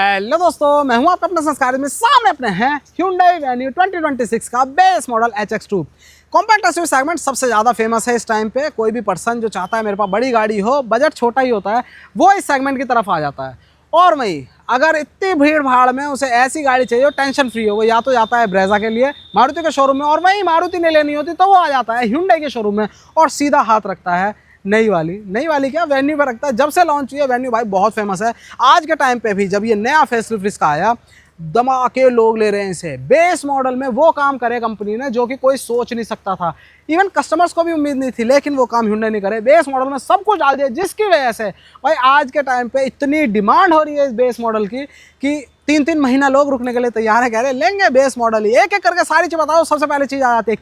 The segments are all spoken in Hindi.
हेलो दोस्तों, मैं हूं आपका अपना संस्कार में। सामने अपने हैं Hyundai Venue 2026 का base model HX2 compact SUV segment. सबसे ज़्यादा फेमस है इस टाइम पे। कोई भी पर्सन जो चाहता है मेरे पास बड़ी गाड़ी हो, बजट छोटा ही होता है, वो इस सेगमेंट की तरफ आ जाता है। और वही अगर इतनी भीड़ भाड़ में उसे ऐसी गाड़ी चाहिए हो, टेंशन फ्री हो, वो या तो जाता है ब्रेजा के लिए मारुति के शोरूम में, और वहीं मारुति ने लेनी होती तो वो आ जाता है Hyundai के शोरूम में और सीधा हाथ रखता है नई वाली क्या वेन्यू पर रखता है। जब से लॉन्च हुई है वेन्यू भाई बहुत फेमस है। आज के टाइम पे भी जब ये नया फेसलिफ्ट इसका आया, धमाके लोग ले रहे हैं इसे। बेस मॉडल में वो काम करे कंपनी ने जो कि कोई सोच नहीं सकता था, इवन कस्टमर्स को भी उम्मीद नहीं थी, लेकिन वो काम Hyundai ने करे। बेस मॉडल में सब कुछ डाल दिया, जिसकी वजह से भाई आज के टाइम पे इतनी डिमांड हो रही है इस बेस मॉडल की कि 3-3 महीना लोग रुकने के लिए तैयार है। कह रहे लेंगे बेस मॉडल ही। एक एक करके सारी चीज़ बताओ। सबसे पहले चीज़ आ जाती है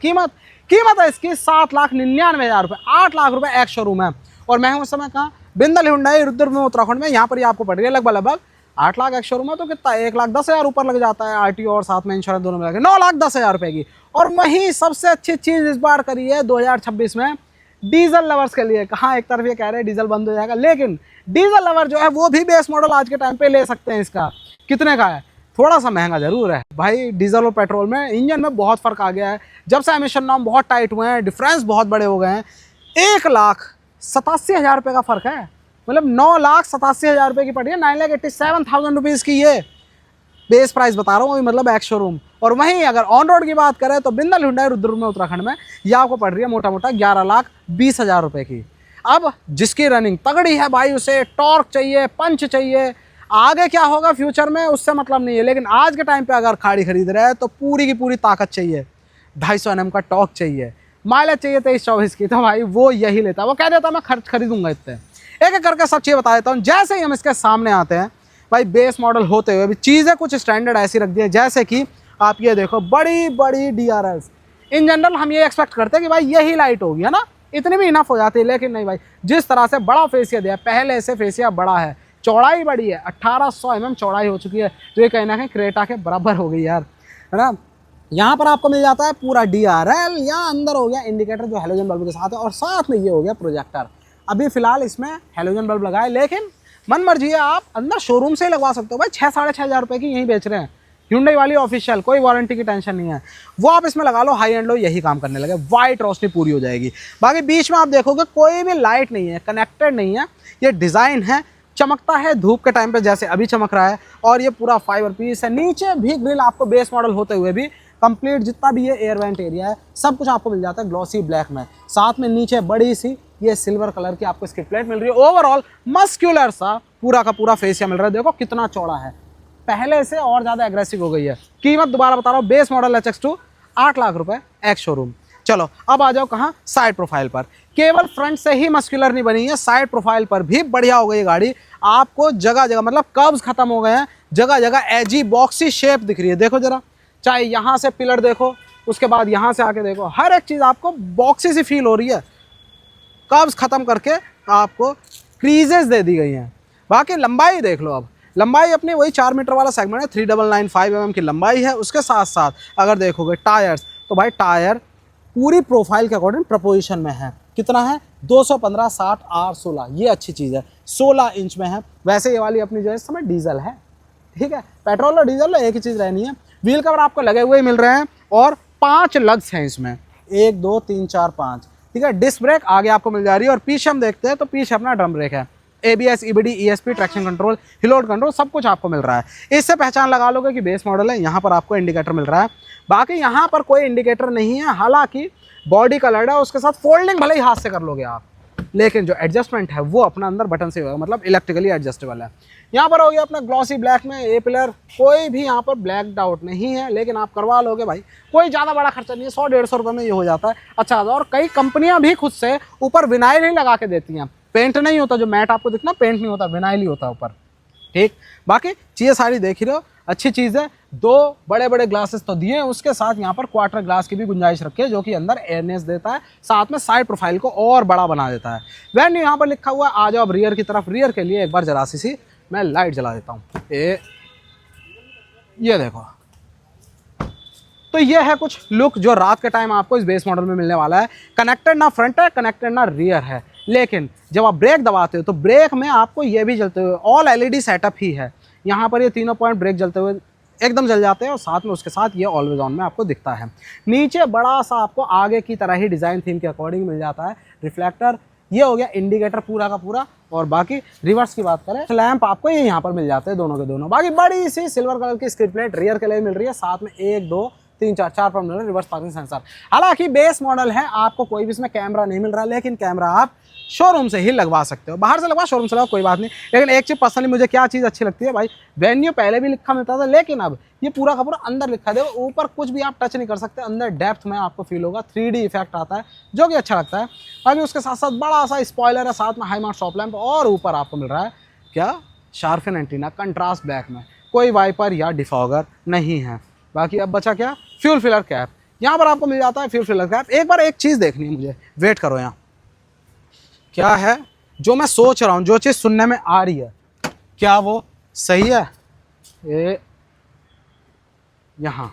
कीमत है इसकी 7,99,000 रुपये, 8 लाख रुपये एक शोरूम है। और मैं हूँ उस समय कहाँ, बिंदल Hyundai रुद्रपुर में, उत्तराखंड में। यहाँ पर ही आपको पड़ रही है लगभग 8 लाख एक शोरूम है, तो कितना 1,10,000 ऊपर लग जाता है आरटीओ और साथ में इंश्योरेंस दोनों मिला के 9,10,000 रुपये की। और वहीं सबसे अच्छी चीज़ इस बार करी है 2026 में डीजल लवर्स के लिए। कहाँ एक तरफ ये कह रहे हैं डीजल बंद हो जाएगा, लेकिन डीजल लवर जो है वो भी बेस मॉडल आज के टाइम पे ले सकते हैं। इसका कितने का है? थोड़ा सा महंगा जरूर है भाई। डीजल और पेट्रोल में, इंजन में बहुत फ़र्क आ गया है। जब से एमिशन नॉर्म बहुत टाइट हुए हैं, डिफरेंस बहुत बड़े हो गए हैं। 1,87,000 रुपये का फ़र्क है। मतलब 9,87,000 रुपये की पड़ी है। 9,87,000 रुपीज़ की ये बेस प्राइस बता रहा हूँ, मतलब एक्स शोरूम। और वहीं अगर ऑन रोड की बात करें तो बिंदल Hyundai रुद्रपुर में, उत्तराखंड में, ये आपको पड़ रही है मोटा 11,20,000 रुपये की। अब जिसकी रनिंग तगड़ी है भाई, उसे टॉर्क चाहिए, पंच चाहिए, आगे क्या होगा फ्यूचर में उससे मतलब नहीं है, लेकिन आज के टाइम पे अगर गाड़ी खरीद रहे हैं तो पूरी की पूरी ताकत चाहिए। 250 Nm का टॉर्क चाहिए, माइलेज चाहिए 23-24 की, तो भाई वो यही लेता है। वो कह देता मैं खरीदूंगा इतने। एक एक करके सब चीज़ बता देता हूँ। जैसे ही हम इसके सामने आते हैं भाई, बेस मॉडल होते हुए भी चीज़ें कुछ स्टैंडर्ड ऐसी रख दी है, जैसे कि आप ये देखो, बड़ी बड़ी DRLs। इन जनरल हम ये एक्सपेक्ट करते हैं कि भाई यही लाइट होगी, है ना, इतनी भी इनफ हो जाती है, लेकिन नहीं भाई। जिस तरह से बड़ा फेसिया दिया, पहले से फेसिया बड़ा है, चौड़ाई बड़ी है, 1800 mm चौड़ाई हो चुकी है, जो ये कहीं ना कहीं क्रेटा के बराबर हो गई यार, है ना। यहाँ पर आपको मिल जाता है पूरा DRL। यहाँ अंदर हो गया इंडिकेटर जो हेलोजन बल्ब के साथ है, और साथ में ये हो गया प्रोजेक्टर। अभी फिलहाल इसमें हेलोजन बल्ब लगा है, लेकिन मन मर्जी है, आप अंदर शोरूम से ही लगवा सकते हो भाई। 6-6,500 रुपये की यहीं बेच रहे हैं Hyundai वाली ऑफिशियल, कोई वारंटी की टेंशन नहीं है। वो आप इसमें लगा लो, हाई एंड लो, यही काम करने लगे। वाइट रोशनी पूरी हो जाएगी। बाकी बीच में आप देखोगे कोई भी लाइट नहीं है, कनेक्टेड नहीं है, ये डिज़ाइन है, चमकता है धूप के टाइम पे जैसे अभी चमक रहा है। और ये पूरा फाइबर पीस है। नीचे भी ग्रिल आपको बेस मॉडल होते हुए भी कंप्लीट, जितना भी ये एयर वेंट एरिया है सब कुछ आपको मिल जाता है ग्लॉसी ब्लैक में। साथ में नीचे बड़ी सी ये सिल्वर कलर की आपको स्किड प्लेट मिल रही है। ओवरऑल मस्क्यूलर सा पूरा का पूरा फेसिया मिल रहा है। देखो कितना चौड़ा है, पहले से और ज़्यादा एग्रेसिव हो गई है। कीमत दोबारा बता रहा हूँ, बेस मॉडल HX2 8 लाख रुपए एक्स शोरूम। चलो अब आ जाओ कहाँ, साइड प्रोफाइल पर। केवल फ्रंट से ही मस्कुलर नहीं बनी है, साइड प्रोफाइल पर भी बढ़िया हो गई गाड़ी। आपको जगह जगह मतलब कर्व्स खत्म हो गए हैं, जगह जगह एजी बॉक्सी शेप दिख रही है। देखो जरा, चाहे यहाँ से पिलर देखो, उसके बाद यहाँ से आके देखो, हर एक चीज़ आपको बॉक्सी सी फील हो रही है। कर्व्स खत्म करके आपको क्रीजेस दे दी गई हैं। बाकी लंबाई देख लो, अब लंबाई अपनी वही 4 मीटर वाला सेगमेंट है, 3995 mm की लंबाई है। उसके साथ साथ अगर देखोगे टायर्स, तो भाई टायर पूरी प्रोफाइल के अकॉर्डिंग प्रपोजिशन में है। कितना है? 215, 60, R16। ये अच्छी चीज़ है, 16 इंच में है। वैसे ये वाली अपनी जो है इस समय डीजल है, ठीक है। पेट्रोल और डीजल एक ही चीज़ रहनी है। व्हील कवर आपको लगे हुए मिल रहे हैं, और 5 लग्स हैं इसमें, 1 2 3 4 5, ठीक है। डिस्क ब्रेक आगे आपको मिल जा रही है, और पीछे हम देखते हैं तो पीछे अपना ड्रम ब्रेक है। ABS, EBD, ESP, traction control, hill hold control, सब कुछ आपको मिल रहा है। इससे पहचान लगा लोगे कि बेस मॉडल है। यहाँ पर आपको इंडिकेटर मिल रहा है, बाकी यहाँ पर कोई इंडिकेटर नहीं है। हालांकि बॉडी कलर्ड है, उसके साथ फोल्डिंग भले ही हाथ से कर लोगे आप, लेकिन जो एडजस्टमेंट है वो अपना अंदर बटन से होगा, मतलब इलेक्ट्रिकली एडजस्टेबल है। यहाँ पर हो गया अपना ग्लॉसी ब्लैक में ए पिलर, कोई भी यहाँ पर ब्लैक डाउट नहीं है, लेकिन आप करवा लोगे भाई, कोई ज़्यादा बड़ा खर्चा नहीं है, 100-150 रुपये में ये हो जाता है। अच्छा, और कई कंपनियाँ भी खुद से ऊपर विनाइल ही लगा के देती हैं। पेंट नहीं होता, जो मैट आपको दिखना पेंट नहीं होता, विनाइल ही होता है ऊपर, ठीक। बाकी चीज़ें सारी देख ही रहे हो, अच्छी चीज़ है। 2 बड़े बड़े ग्लासेस तो दिए हैं, उसके साथ यहाँ पर क्वार्टर ग्लास की भी गुंजाइश रखी है, जो कि अंदर एयरनेस देता है, साथ में साइड प्रोफाइल को और बड़ा बना देता है। वेन्यू यहाँ पर लिखा हुआ है। आ जाओ अब रियर की तरफ। रियर के लिए एक बार जरा सी मैं लाइट जला देता हूँ। ये देखो, तो ये है कुछ लुक जो रात के टाइम आपको इस बेस मॉडल में मिलने वाला है। कनेक्टेड ना फ्रंट है, कनेक्टेड ना रियर है, लेकिन जब आप ब्रेक दबाते हो तो ब्रेक में आपको ये भी जलते हुए ऑल LED सेटअप ही है। यहाँ पर ये तीनों पॉइंट ब्रेक जलते हुए एकदम जल जाते हैं और साथ में उसके साथ ये ऑलवेज ऑन में आपको दिखता है। नीचे बड़ा सा आपको आगे की तरह ही डिज़ाइन थीम के अकॉर्डिंग मिल जाता है रिफ्लेक्टर। ये हो गया इंडिकेटर पूरा का पूरा। और बाकी रिवर्स की बात करें, लैंप आपको ये यहाँ पर मिल जाते हैं दोनों के दोनों। बाकी बड़ी सी सिल्वर कलर की स्क्रीन प्लेट रियर के लिए मिल रही है, साथ में 1 2 3 4 4 पर मिल रहा है रिवर्स पार्किंग सेंसर। हालांकि बेस मॉडल है, आपको कोई भी इसमें कैमरा नहीं मिल रहा, लेकिन कैमरा आप शोरूम से ही लगवा सकते हो। बाहर से लगवा, शोरूम से लगवा, कोई बात नहीं। लेकिन एक चीज़ पर्सनली मुझे क्या चीज़ अच्छी लगती है भाई, वेन्यू पहले भी लिखा मिलता था, लेकिन अब ये पूरा का पूरा अंदर लिखा है। ऊपर कुछ भी आप टच नहीं कर सकते, अंदर डेप्थ में आपको फील होगा, 3D इफेक्ट आता है जो कि अच्छा लगता है। अभी उसके साथ साथ बड़ा सा स्पॉइलर है, साथ में हाई माउंट स्टॉप लैंप, और ऊपर आपको मिल रहा है क्या, शार्फिन एंटीना कंट्रास्ट ब्लैक में। कोई वाइपर या डिफॉगर नहीं है। बाकी अब बचा क्या, फ्यूल फिलर कैप। यहाँ पर आपको मिल जाता है फ्यूल फिलर कैप। एक बार एक चीज़ देखनी है मुझे, वेट करो, यहाँ क्या है जो मैं सोच रहा हूँ, जो चीज़ सुनने में आ रही है, क्या वो सही है? ये यहाँ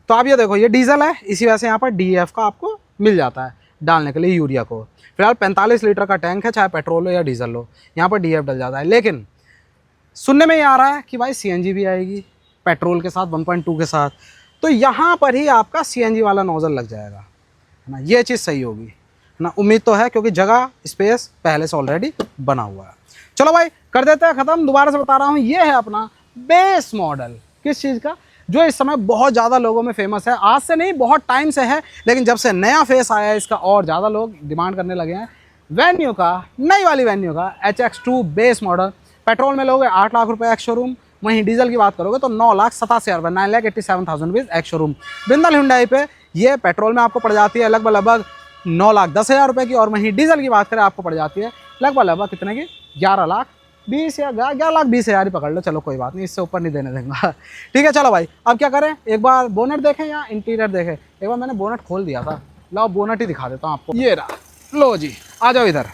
तो आप ये देखो, ये डीजल है, इसी वजह से यहाँ पर DEF का आपको मिल जाता है डालने के लिए यूरिया को। फिलहाल 45 लीटर का टैंक है, चाहे पेट्रोल हो या डीजल हो, यहाँ पर DEF डल जाता है। लेकिन सुनने में ये आ रहा है कि भाई CNG भी आएगी पेट्रोल के साथ 1.2 के साथ, तो यहाँ पर ही आपका CNG वाला नोजल लग जाएगा, है ना। ये चीज़ सही होगी, है ना, उम्मीद तो है, क्योंकि जगह स्पेस पहले से ऑलरेडी बना हुआ है। चलो भाई कर देते हैं ख़त्म। दोबारा से बता रहा हूँ, ये है अपना बेस मॉडल। किस चीज़ का? जो इस समय बहुत ज़्यादा लोगों में फेमस है, आज से नहीं बहुत टाइम से है, लेकिन जब से नया फेस आया है इसका और ज़्यादा लोग डिमांड करने लगे हैं। वेन्यू का, नई वाली वेन्यू का HX2 बेस मॉडल। पेट्रोल में लोगे 8 लाख रुपये एक्स शोरूम, वहीं डीजल की बात करोगे तो 9,87,000 9,87,000 rupees ex showroom. Bindal Hyundai पे ये पेट्रोल में आपको पड़ जाती है लगभग 9,10,000 रुपये की, और वहीं डीजल की बात करें आपको पड़ जाती है लगभग कितने की, 11,20,000 या 11,20,000 ही पकड़ लो। चलो कोई बात नहीं, इससे ऊपर नहीं देने देंगे। ठीक है चलो भाई, अब क्या करें, एक बार बोनट देखें या इंटीरियर देखें। एक बार मैंने बोनट खोल दिया था, लो बोनट ही दिखा देता हूँ आपको। ये रहा, लो जी आ जाओ इधर।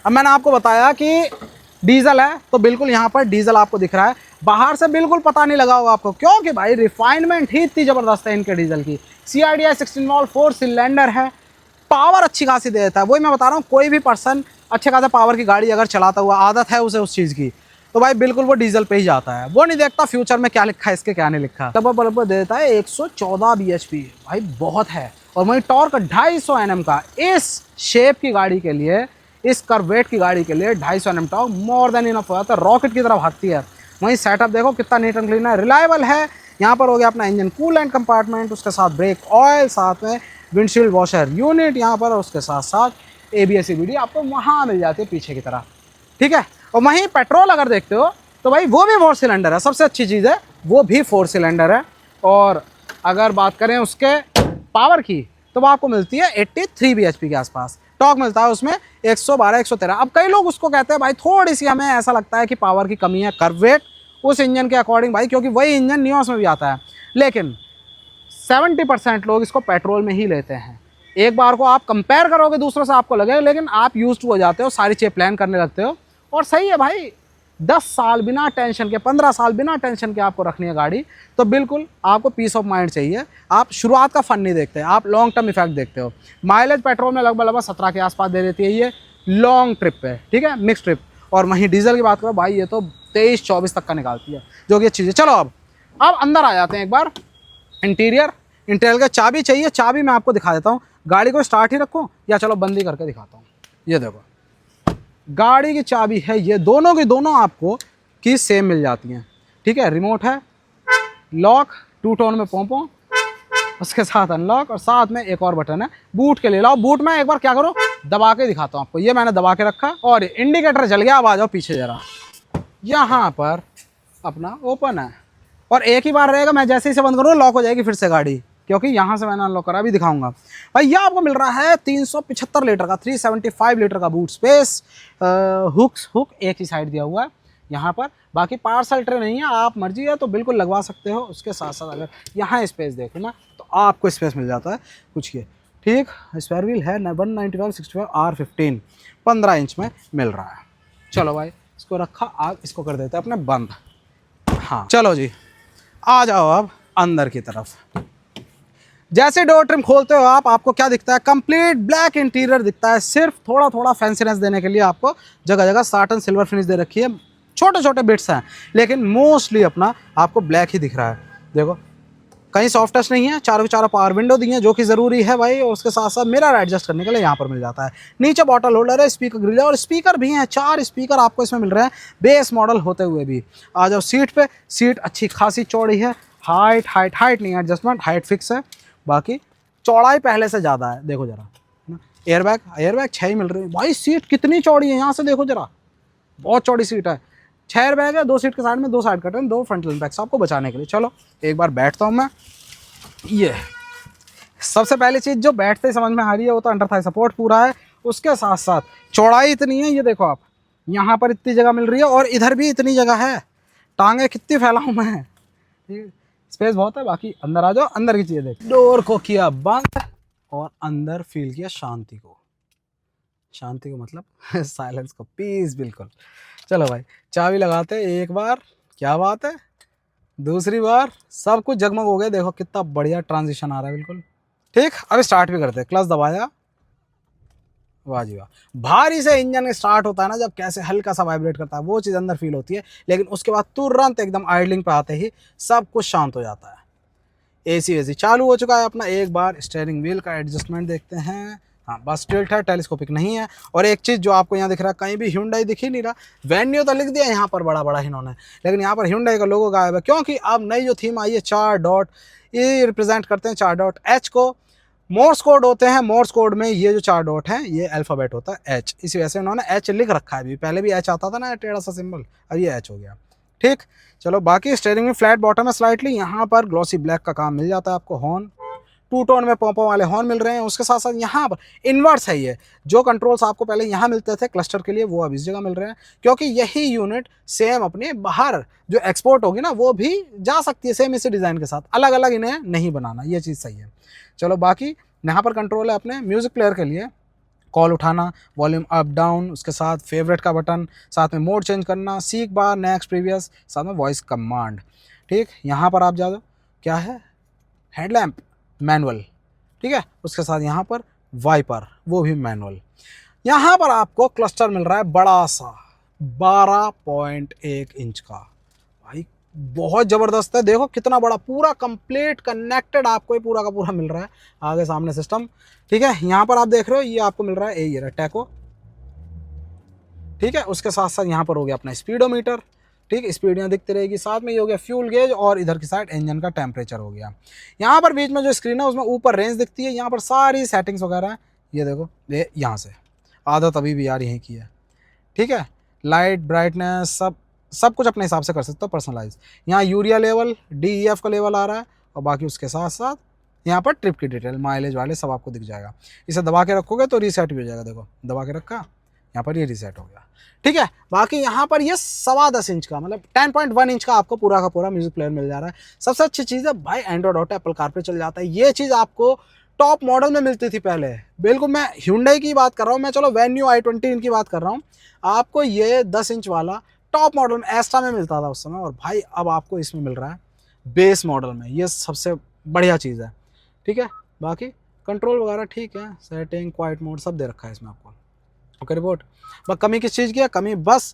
अब मैंने आपको बताया कि डीजल है, तो बिल्कुल यहाँ पर डीजल आपको दिख रहा है। बाहर से बिल्कुल पता नहीं लगा होगा आपको, क्योंकि भाई रिफाइनमेंट ही इतनी ज़बरदस्त है इनके डीजल की। CRDI 16 वॉल्व 4 सिलेंडर है, पावर अच्छी खासी दे देता है। वही मैं बता रहा हूँ, कोई भी पर्सन अच्छे खासा पावर की गाड़ी अगर चलाता हुआ आदत है उसे उस चीज़ की, तो भाई बिल्कुल वो डीजल पे ही जाता है। वो नहीं देखता फ्यूचर में क्या लिखा है इसके, क्या नहीं लिखा। लगभग दे देता है 114 bhp, भाई बहुत है। और वहीं टॉर्क 250 Nm का, इस शेप की गाड़ी के लिए, इस कर्वेट की गाड़ी के लिए 250 Nm torque more than enough हो जाता है, रॉकेट की तरह भागती है। वहीं सेटअप देखो कितना नीट एंड क्लीन है, रिलायबल है। यहाँ पर हो गया अपना इंजन कूलेंट कंपार्टमेंट, उसके साथ ब्रेक ऑयल, साथ में विंडशील्ड वॉशर यूनिट यहाँ पर, और उसके साथ साथ ABS CVT आपको वहाँ मिल जाती है पीछे की तरह। ठीक है, और वहीं पेट्रोल अगर देखते हो तो भाई वो भी 4 सिलेंडर है, सबसे अच्छी चीज़ है वो भी 4 सिलेंडर है। और अगर बात करें उसके पावर की, तो वो आपको मिलती है 83 bhp के आसपास। टॉर्क मिलता है उसमें 112 113। अब कई लोग उसको कहते हैं भाई थोड़ी सी हमें ऐसा लगता है कि पावर की कमी है, कर्वेट उस इंजन के अकॉर्डिंग भाई, क्योंकि वही इंजन नियोस में भी आता है। लेकिन 70% लोग इसको पेट्रोल में ही लेते हैं। एक बार को आप कंपेयर करोगे दूसरों से, आपको लगेगा, लेकिन आप यूज टू हो जाते हो, सारी चीज़ें प्लान करने लगते हो। और सही है भाई, 10 साल बिना टेंशन के, 15 साल बिना टेंशन के आपको रखनी है गाड़ी, तो बिल्कुल आपको पीस ऑफ माइंड चाहिए। आप शुरुआत का फन नहीं देखते, आप लॉन्ग टर्म इफेक्ट देखते हो। माइलेज पेट्रोल में लगभग 17 के आसपास दे देती है ये लॉन्ग ट्रिप पे, ठीक है, मिक्स ट्रिप। और वहीं डीजल की बात करो भाई, ये तो 23-24 तक का निकालती है, जो कि अच्छी चीज़ है। चलो अब अंदर आ जाते हैं एक बार। इंटीरियर का चाबी चाहिए, चाबी मैं आपको दिखा देता हूँ। गाड़ी को स्टार्ट ही रखूँ या चलो बंद ही करके दिखाता हूँ। ये देखो गाड़ी की चाबी है, ये दोनों की दोनों आपको की सेम मिल जाती हैं। ठीक है, रिमोट है, लॉक 2 टोन में पोंपो, उसके साथ अनलॉक, और साथ में एक और बटन है बूट के लिए। लाओ बूट में एक बार क्या करो, दबा के दिखाता हूँ आपको। ये मैंने दबा के रखा और इंडिकेटर जल गया। अब आ जाओ पीछे ज़रा, यहाँ पर अपना ओपन है, और एक ही बार रहेगा। मैं जैसे ही से बंद करूँ लॉक हो जाएगी फिर से गाड़ी, क्योंकि यहाँ से मैंने अनलॉक करा, भी दिखाऊंगा भाई। ये आपको मिल रहा है 375 लीटर का, 375 लीटर का बूट स्पेस। हुक एक ही साइड दिया हुआ है यहाँ पर। बाकी पार्सल ट्रे नहीं है, आप मर्जी है तो बिल्कुल लगवा सकते हो। उसके साथ साथ अगर यहाँ स्पेस देखो ना, तो आपको स्पेस मिल जाता है कुछ ये। ठीक, स्पेयर व्हील है 195/65 R15, 15 इंच में मिल रहा है। चलो भाई इसको रखा, आप इसको कर देते हैं अपने बंद। हाँ चलो जी, आ जाओ अब अंदर की तरफ। जैसे डोर ट्रिम खोलते हो आप, आपको क्या दिखता है, कंप्लीट ब्लैक इंटीरियर दिखता है। सिर्फ थोड़ा थोड़ा फैंसीनेस देने के लिए आपको जगह जगह साटन सिल्वर फिनिश दे रखी है। छोटे छोटे बिट्स हैं, लेकिन मोस्टली अपना आपको ब्लैक ही दिख रहा है। देखो कहीं सॉफ्ट टच नहीं है, चारों के चारों पावर विंडो दी है जो कि ज़रूरी है भाई, और उसके साथ साथ मिरर एडजस्ट करने के लिए यहाँ पर मिल जाता है। नीचे बॉटल होल्डर है, स्पीकर ग्रिल है और स्पीकर भी हैं, 4 स्पीकर आपको इसमें मिल रहे हैं बेस मॉडल होते हुए भी। आ जाओ सीट पे, सीट अच्छी खासी चौड़ी है, हाइट नहीं एडजस्टमेंट, हाइट फिक्स है, बाकी चौड़ाई पहले से ज़्यादा है। देखो जरा एयरबैग 6 ही मिल रही है भाई। सीट कितनी चौड़ी है, यहाँ से देखो जरा, बहुत चौड़ी सीट है। 6 एयरबैग है, 2 सीट के साइड में, 2 साइड कर्टन, 2 फ्रंट बैग्स आपको बचाने के लिए। चलो एक बार बैठता हूँ मैं। ये सबसे पहली चीज़ जो बैठते ही समझ में आ रही है वो तो अंडर थाई सपोर्ट पूरा है, उसके साथ साथ चौड़ाई इतनी है, ये देखो आप, यहाँ पर इतनी जगह मिल रही है और इधर भी इतनी जगह है, टांगे कितनी फैलाऊँ मैं, ठीक है, स्पेस बहुत है। बाकी अंदर आ जाओ, अंदर की चीज़ें देख। डोर को किया बंद और अंदर फील किया शांति को मतलब साइलेंस को, पीस बिल्कुल। चलो भाई चाबी लगाते एक बार, क्या बात है, दूसरी बार सब कुछ जगमग हो गया। देखो कितना बढ़िया ट्रांजिशन आ रहा है, बिल्कुल ठीक। अब स्टार्ट भी करते हैं, क्लच दबाया, वाह जी वाह। भारी से इंजन स्टार्ट होता है ना जब, कैसे हल्का सा वाइब्रेट करता है, वो चीज़ अंदर फील होती है, लेकिन उसके बाद तुरंत एकदम आइडलिंग पे आते ही सब कुछ शांत हो जाता है। एसी वेसी चालू हो चुका है अपना। एक बार स्टीयरिंग व्हील का एडजस्टमेंट देखते हैं, हाँ बस टिल्ट है, टेलीस्कोपिक नहीं है। और एक चीज़ जो आपको यहाँ दिख रहा है, कहीं भी Hyundai दिख ही नहीं रहा। वेन्यू तो लिख दिया यहाँ पर बड़ा बड़ा इन्होंने, लेकिन यहाँ पर Hyundai का लोगो गायब है, क्योंकि अब नई जो थीम आई है 4 डॉट, ये रिप्रेजेंट करते हैं 4 डॉट एच को। मोर्स कोड होते हैं, मोर्स कोड में ये जो 4 डॉट हैं ये अल्फ़ाबेट होता है एच, इसी वजह से उन्होंने एच लिख रखा है। अभी पहले भी एच आता था ना टेढ़ा सा सिंबल, अब ये एच हो गया, ठीक। चलो बाकी स्टीयरिंग में फ्लैट बॉटम है स्लाइटली, यहाँ पर ग्लॉसी ब्लैक का काम मिल जाता है आपको। हॉर्न 2 टोन में पोंपो वाले हॉर्न मिल रहे हैं, उसके साथ साथ यहाँ पर इन्वर्स है। ये जो कंट्रोल्स आपको पहले यहाँ मिलते थे क्लस्टर के लिए, वो अब इस जगह मिल रहे हैं, क्योंकि यही यूनिट सेम अपने बाहर जो एक्सपोर्ट होगी ना वो भी जा सकती है सेम इसी डिज़ाइन के साथ, अलग अलग इन्हें नहीं बनाना, ये चीज़ सही है। चलो बाकी यहाँ पर कंट्रोल है अपने म्यूज़िक प्लेयर के लिए, कॉल उठाना, वॉल्यूम अप डाउन, उसके साथ फेवरेट का बटन, साथ में मोड चेंज करना, सीक बार, नेक्स्ट, प्रीवियस, साथ में वॉइस कमांड, ठीक। यहाँ पर आप जा दो, क्या है, हेडलैम्प मैनुअल, ठीक है, उसके साथ यहाँ पर वाइपर, वो भी मैनुअल। यहाँ पर आपको क्लस्टर मिल रहा है बड़ा सा 12.1 इंच का, भाई बहुत ज़बरदस्त है। देखो कितना बड़ा, पूरा कंप्लीट कनेक्टेड आपको ये पूरा का पूरा मिल रहा है, आगे सामने सिस्टम, ठीक है। यहाँ पर आप देख रहे हो ये आपको मिल रहा है ये टैको, ठीक है। उसके साथ साथ यहाँ पर हो गया अपना स्पीडोमीटर, ठीक, स्पीड यहाँ दिखती रहेगी, साथ में ये हो गया फ्यूल गेज, और इधर की साइड इंजन का टेम्परेचर हो गया। यहाँ पर बीच में जो स्क्रीन है उसमें ऊपर रेंज दिखती है, यहाँ पर सारी सेटिंग्स वगैरह है, ये देखो, ये यहाँ से आदत अभी भी यार यहीं की है, ठीक है। लाइट, ब्राइटनेस, सब कुछ अपने हिसाब से कर सकते हो पर्सनलाइज। यहाँ यूरिया लेवल, DEF का लेवल आ रहा है, और बाकी उसके साथ साथ यहाँ पर ट्रिप की डिटेल, माइलेज वाले सब आपको दिख जाएगा। इसे दबा के रखोगे तो रीसेट भी हो जाएगा, देखो दबा के रखा, यहाँ पर ये रीसेट हो गया, ठीक है। बाकी यहाँ पर ये 10.25 इंच का मतलब 10.1 इंच का आपको पूरा का पूरा म्यूजिक प्लेयर मिल जा रहा है। सबसे अच्छी चीज़ है भाई, एंड्रॉइड ऑटो, एप्पल कारप्ले चल जाता है। ये चीज़ आपको टॉप मॉडल में मिलती थी पहले, बिल्कुल मैं Hyundai की बात कर रहा हूँ, मैं चलो वेन्यू i20 इनकी बात कर रहा हूँ। आपको ये 10 इंच वाला टॉप मॉडल में एस्ट्रा में मिलता था उस समय, और भाई अब आपको इसमें मिल रहा है बेस मॉडल में। ये सबसे बढ़िया चीज़ है, ठीक है। बाकी कंट्रोल वगैरह ठीक है, सेटिंग, क्वाइट मोड सब दे रखा है इसमें आपको, ओके रिपोर्ट। बस कमी किस चीज़ की है, कमी बस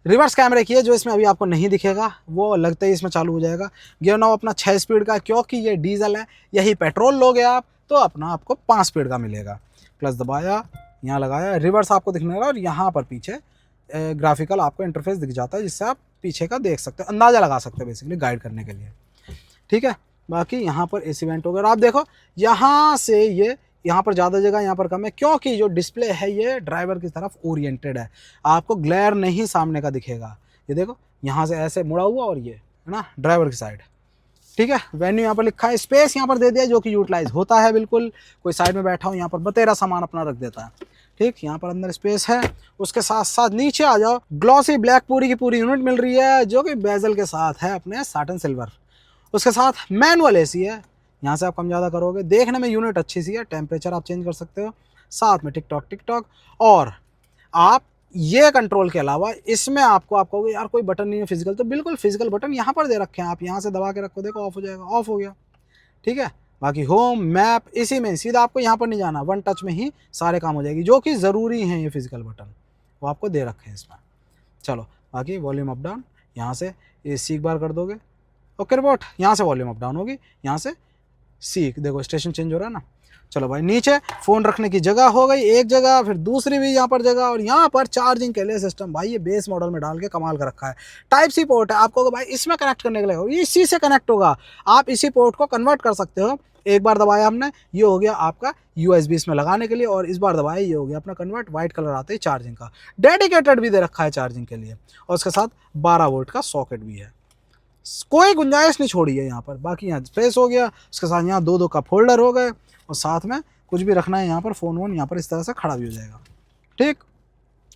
रिवर्स कैमरे की है, जो इसमें अभी आपको नहीं दिखेगा, वो लगते ही इसमें चालू हो जाएगा। गियर नॉब अपना 6 स्पीड का, क्योंकि ये डीजल है, यही पेट्रोल लोगे आप तो अपना आपको 5 स्पीड का मिलेगा। क्लच दबाया, यहाँ लगाया, रिवर्स आपको दिखने लगा, और यहाँ पर पीछे ग्राफिकल आपको इंटरफेस दिख जाता है, जिससे आप पीछे का देख सकते हो, अंदाज़ा लगा सकते हो बेसिकली गाइड करने के लिए, ठीक है। बाकी यहाँ पर AC वेंट वगैरह आप देखो, यहाँ से ये यहाँ पर ज़्यादा जगह, यहाँ पर कम है, क्योंकि जो डिस्प्ले है ये ड्राइवर की तरफ ओरिएंटेड है, आपको ग्लेयर नहीं सामने का दिखेगा। ये देखो यहाँ से ऐसे मुड़ा हुआ, और ये है ना ड्राइवर की साइड, ठीक है। वेन्यू यहाँ पर लिखा है, स्पेस यहाँ पर दे दिया जो कि यूटिलाइज होता है बिल्कुल। कोई साइड में बैठा हो, यहाँ पर बतेरा सामान अपना रख देता है, ठीक। यहाँ पर अंदर स्पेस है। उसके साथ साथ नीचे आ जाओ, ग्लॉसी ब्लैक पूरी की पूरी यूनिट मिल रही है, जो कि बेजल के साथ है अपने साटन सिल्वर। उसके साथ मैनुअल AC है, यहाँ से आप कम ज़्यादा करोगे, देखने में यूनिट अच्छी सी है, टेम्परेचर आप चेंज कर सकते हो, साथ में टिकटॉक। और आप ये कंट्रोल के अलावा इसमें आपको कहोगे यार कोई बटन नहीं है फिजिकल, तो बिल्कुल फिजिकल बटन यहाँ पर दे रखे हैं, आप यहाँ से दबा के रखो, देखो ऑफ हो जाएगा, ऑफ हो गया, ठीक है। बाकी होम, मैप इसी में, सीधा आपको यहाँ पर नहीं जाना, 1 टच में ही सारे काम हो जाएगी, जो कि ज़रूरी हैं ये फिजिकल बटन, वो आपको दे रखे हैं इसमें। चलो बाकी वॉल्यूम अप डाउन यहाँ से AC एक बार कर दोगे, ओके रिपोर्ट, यहाँ से वॉल्यूम अप डाउन होगी, यहाँ से सी, देखो स्टेशन चेंज हो रहा है ना। चलो भाई, नीचे फ़ोन रखने की जगह हो गई एक जगह, फिर दूसरी भी यहाँ पर जगह, और यहाँ पर चार्जिंग के लिए सिस्टम भाई ये बेस मॉडल में डाल के कमाल का रखा है। टाइप सी पोर्ट है, आपको भाई इसमें कनेक्ट करने के लिए इसी से कनेक्ट होगा, आप इसी पोर्ट को कन्वर्ट कर सकते हो। एक बार दबाया हमने, ये हो गया आपका USB इसमें लगाने के लिए, और इस बार दबाया ये हो गया अपना कन्वर्ट, वाइट कलर आते ही चार्जिंग का। डेडिकेटेड भी दे रखा है चार्जिंग के लिए, और उसके साथ 12 वोल्ट का सॉकेट भी है, कोई गुंजाइश नहीं छोड़ी है यहाँ पर। बाकी यहाँ स्पेस हो गया, उसके साथ यहाँ 2-2 कप होल्डर हो गए, और साथ में कुछ भी रखना है यहाँ पर, फ़ोन वोन यहाँ पर इस तरह से खड़ा भी हो जाएगा। ठीक,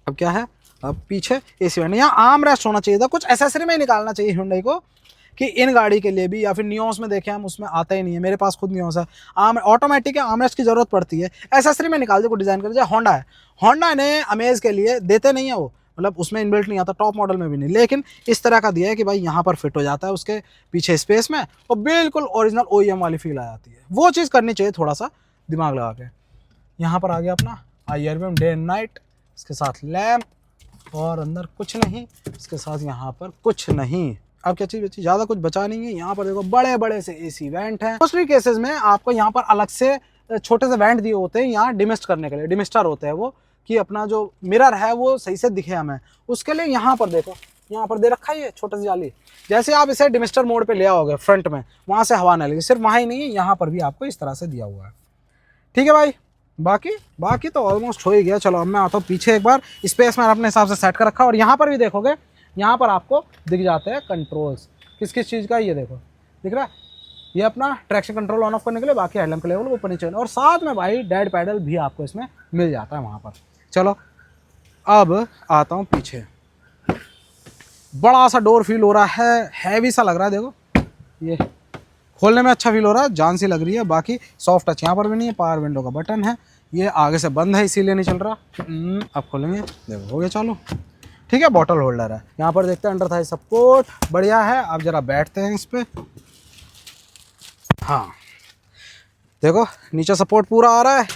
अब क्या है, अब पीछे AC वेंट, यहाँ आर्म रेस्ट होना चाहिए था, कुछ एसेसरी में ही निकालना चाहिए Hyundai को, कि इन गाड़ी के लिए भी, या फिर नियोस में देखें हम, उसमें आता ही नहीं है, मेरे पास खुद नियोस है, आर्म ऑटोमेटिक है, आर्म रेस्ट की ज़रूरत पड़ती है, एसेसरी में निकाल दे, को डिज़ाइन कर दिया। होंडा है, होंडा ने अमेज के लिए देते नहीं है वो, मतलब उसमें इनबिल्ट नहीं आता, टॉप मॉडल में भी नहीं, लेकिन इस तरह का दिया है कि भाई यहाँ पर फिट हो जाता है उसके पीछे स्पेस में, और बिल्कुल ओरिजिनल OEM वाली फील आ जाती है। वो चीज़ करनी चाहिए थोड़ा सा दिमाग लगा के। यहाँ पर आ गया अपना IRBM डे एंड नाइट, इसके साथ लैम्प, और अंदर कुछ नहीं, इसके साथ यहाँ पर कुछ नहीं। अब क्या चीज़ बची, ज़्यादा कुछ बचा नहीं है। यहाँ पर देखो बड़े बड़े से AC वेंट हैं। मोस्टली केसेस में आपको यहाँ पर अलग से छोटे से वेंट दिए होते हैं, यहाँ डिमिस्ट करने के लिए, डिमिस्टर होते हैं वो, कि अपना जो मिरर है वो सही से दिखे हमें, उसके लिए यहाँ पर देखो, यहाँ पर दे रखा है ये छोटी सी जाली। जैसे आप इसे डिमिस्टर मोड पे ले आओगे फ्रंट में, वहाँ से हवा ना लगे, सिर्फ वहाँ ही नहीं है, यहाँ पर भी आपको इस तरह से दिया हुआ है। ठीक है भाई, बाकी तो ऑलमोस्ट हो ही गया। चलो अब मैं आता हूँ पीछे, एक बार स्पेस मैंने अपने हिसाब से सेट कर रखा, और यहाँ पर भी देखोगे, यहाँ पर आपको दिख जाते हैं कंट्रोल्स, किस किस चीज़ का, ये देखो दिख रहा है, ये अपना ट्रैक्शन कंट्रोल ऑन ऑफ करने के लिए, बाकी हेडलैम्प के लेवल ऊपर नीचे, और साथ में भाई डेड पैडल भी आपको इसमें मिल जाता है वहाँ पर। चलो अब आता हूँ पीछे, बड़ा सा डोर फील हो रहा है, हैवी सा लग रहा है, देखो ये खोलने में अच्छा फील हो रहा है, जान सी लग रही है। बाकी सॉफ्ट टच यहाँ पर भी नहीं है, पावर विंडो का बटन है, ये आगे से बंद है इसीलिए नहीं चल रहा। अब खोलेंगे, देखो हो गया चालू। ठीक है, बॉटल होल्डर है, यहाँ पर देखते हैं अंडर थाई सपोर्ट बढ़िया है। अब जरा बैठते हैं इस पर, हाँ देखो नीचे सपोर्ट पूरा आ रहा है,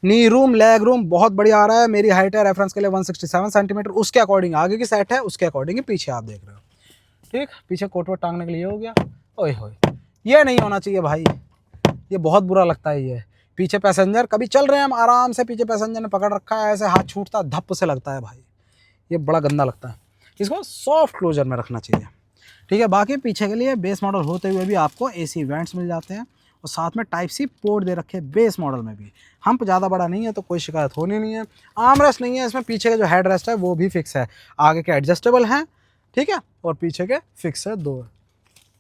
नी रूम लेग रूम बहुत बढ़िया आ रहा है। मेरी हाइट है रेफरेंस के लिए 167 सेंटीमीटर, उसके अकॉर्डिंग आगे की सेट है, उसके अकॉर्डिंग ही पीछे आप देख रहे हो। ठीक, पीछे कोट वोट टांगने के लिए हो गया। ओए होए, ये नहीं होना चाहिए भाई, ये बहुत बुरा लगता है। ये पीछे पैसेंजर, कभी चल रहे हैं हम आराम से, पीछे पैसेंजर ने पकड़ रखा है, ऐसे हाथ छूटता धप से लगता है भाई, ये बड़ा गंदा लगता है। इसको सॉफ्ट क्लोजर में रखना चाहिए। ठीक है, बाकी पीछे के लिए बेस मॉडल होते हुए भी आपको AC वेंट्स मिल जाते हैं, और साथ में टाइप सी पोर्ट दे रखे बेस मॉडल में भी। हम्प ज़्यादा बड़ा नहीं है तो कोई शिकायत होनी नहीं है। आर्म रेस्ट नहीं है इसमें, पीछे का जो हेड रेस्ट है वो भी फिक्स है, आगे के एडजस्टेबल हैं, ठीक है, और पीछे के फिक्स है 2।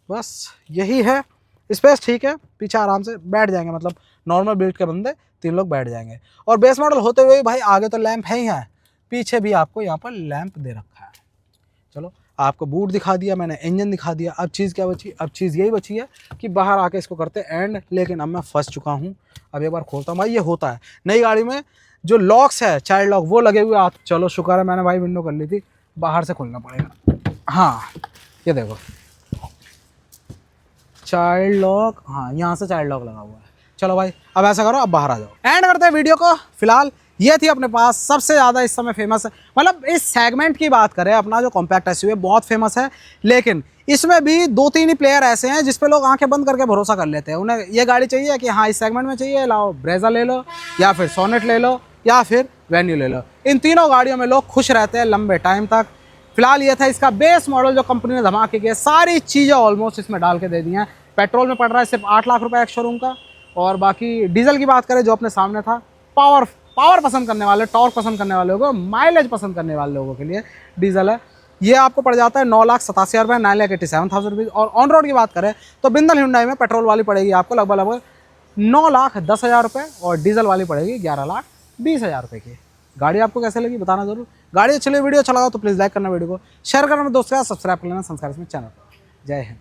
बस यही है, स्पेस ठीक है, पीछे आराम से बैठ जाएंगे, मतलब नॉर्मल बिल्ड के बंदे 3 लोग बैठ जाएंगे। और बेस मॉडल होते हुए भाई आगे तो लैंप है ही है, पीछे भी आपको यहाँ पर लैंप दे रखा है। चलो आपको बूट दिखा दिया मैंने, इंजन दिखा दिया, अब चीज़ क्या बची, अब चीज़ यही बची है कि बाहर आके इसको करते एंड। लेकिन अब मैं फंस चुका हूँ, अब एक बार खोलता हूँ भाई। ये होता है नई गाड़ी में, जो लॉक्स है चाइल्ड लॉक वो लगे हुए आप, चलो शुक्र है मैंने भाई विंडो कर ली थी, बाहर से खोलना पड़ेगा। हाँ ये देखो चाइल्ड लॉक, हाँ यहाँ से चाइल्ड लॉक लगा हुआ है। चलो भाई अब ऐसा करो, अब बाहर आ जाओ, एंड करते हैं वीडियो को। फिलहाल ये थी अपने पास सबसे ज़्यादा इस समय फेमस है, मतलब इस सेगमेंट की बात करें, अपना जो कॉम्पैक्ट एसयूवी बहुत फेमस है, लेकिन इसमें भी 2-3 ही प्लेयर ऐसे हैं जिस पे लोग आंखें बंद करके भरोसा कर लेते हैं। उन्हें ये गाड़ी चाहिए कि हाँ इस सेगमेंट में चाहिए, लाओ ब्रेजा ले लो, या फिर सोनेट ले लो, या फिर वेन्यू ले लो। इन तीनों गाड़ियों में लोग खुश रहते हैं लंबे टाइम तक। फिलहाल ये था इसका बेस मॉडल जो कंपनी ने धमाके के सारी चीज़ें ऑलमोस्ट इसमें डाल के दे दी हैं। पेट्रोल में पड़ रहा है सिर्फ 8 लाख रुपये एक शोरूम का, और बाकी डीजल की बात करें जो अपने सामने था, पावर पसंद करने वाले, टॉर्क पसंद करने वाले लोगों, माइलेज पसंद करने वाले लोगों के लिए डीजल है। ये आपको पड़ जाता है 9,87,000 रुपये, 9,87,000 रुपीज़। और ऑन रोड की बात करें तो बिंदल Hyundai में पेट्रोल वाली पड़ेगी आपको लगभग 9,10,000 रुपये, और डीजल वाली पड़ेगी 11,20,000 रुपये की। गाड़ी आपको कैसे लगी बताना जरूर। गाड़ी अच्छी लगी, वीडियो अच्छा लगा तो प्लीज़ लाइक करना, वीडियो को शेयर करना दोस्तों के साथ, सब्सक्राइब कर लेना संस्कार इसमें चैनल को। जय हिंद।